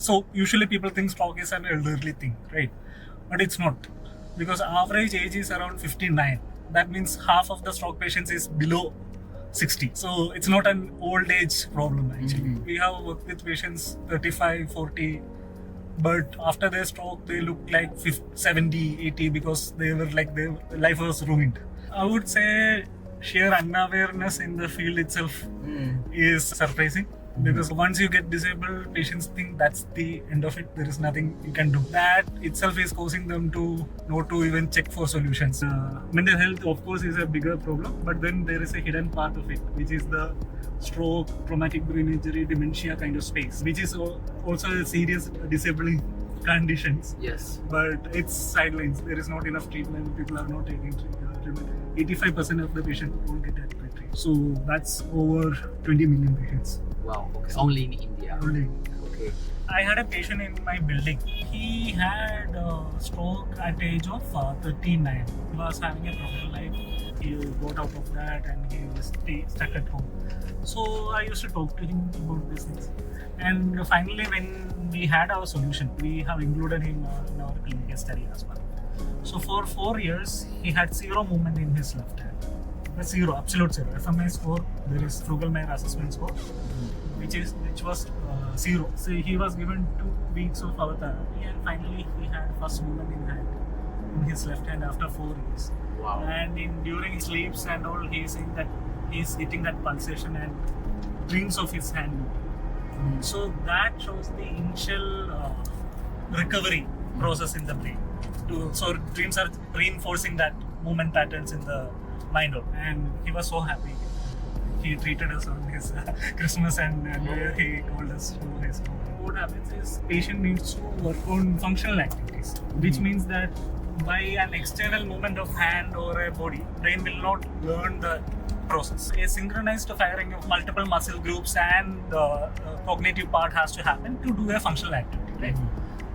So usually people think stroke is an elderly thing, right? But it's not, because average age is around 59. That means half of the stroke patients is below 60. So it's not an old age problem actually. Mhm. We have worked with patients 35, 40, but after their stroke they look like 50, 70, 80 because they were like their life was ruined. I would say sheer unawareness in the field itself is surprising. Because once you get disabled, patients think that's the end of it. There is nothing you can do. That itself is causing them to not to even check for solutions. Mental health, of course, is a bigger problem, but then there is a hidden part of it, which is the stroke, traumatic brain injury, dementia kind of space, which is also a serious disabling conditions. Yes. But it's sidelines. There is not enough treatment. People are not taking treatment. 85% of the patients won't get adequate treatment. So that's over 20 million patients. Wow. Okay. Only in India. Only. Okay. I had a patient in my building. He had a stroke at the age of 39. He was having a troubled life. He got out of that and he was stuck at home. So I used to talk to him about these things. And finally, when we had our solution, we have included him in our clinical study as well. So for 4 years, he had zero movement in his left hand. Zero, absolute zero. FMI score, there is frugal Mayer assessment score, which was zero. So he was given 2 weeks of our therapy, and finally he had first movement in his left hand after 4 years. Wow. And during his sleeps and all, he's saying that he's getting that pulsation and dreams of his hand moving. So that shows the initial recovery process in the brain. So dreams are reinforcing that movement patterns in the mind, and he was so happy. He treated us on his Christmas and New Year. He called us to his home. What happens is patient needs to work on functional activities, which means that by an external movement of hand or a body, brain will not learn the process. A synchronized firing of multiple muscle groups and the cognitive part has to happen to do a functional activity, right?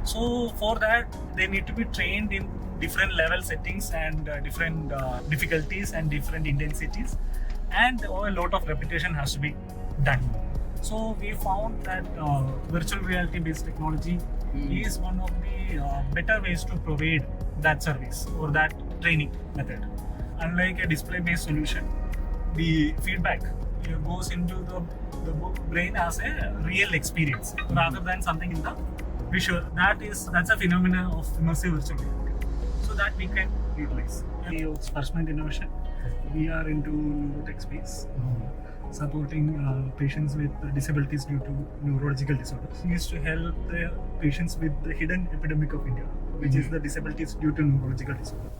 So for that, they need to be trained in different level settings and different difficulties and different intensities, and a lot of repetition has to be done. So we found that virtual reality based technology is one of the better ways to provide that service or that training method. Unlike a display based solution, the feedback goes into the brain as a real experience rather than something in the visual. That's a phenomenon of immersive virtual reality. So that we can utilize. CEO of Sparshmind Innovation, we are into neurotech space, supporting patients with disabilities due to neurological disorders. We used to help the patients with the hidden epidemic of India, which is the disabilities due to neurological disorders.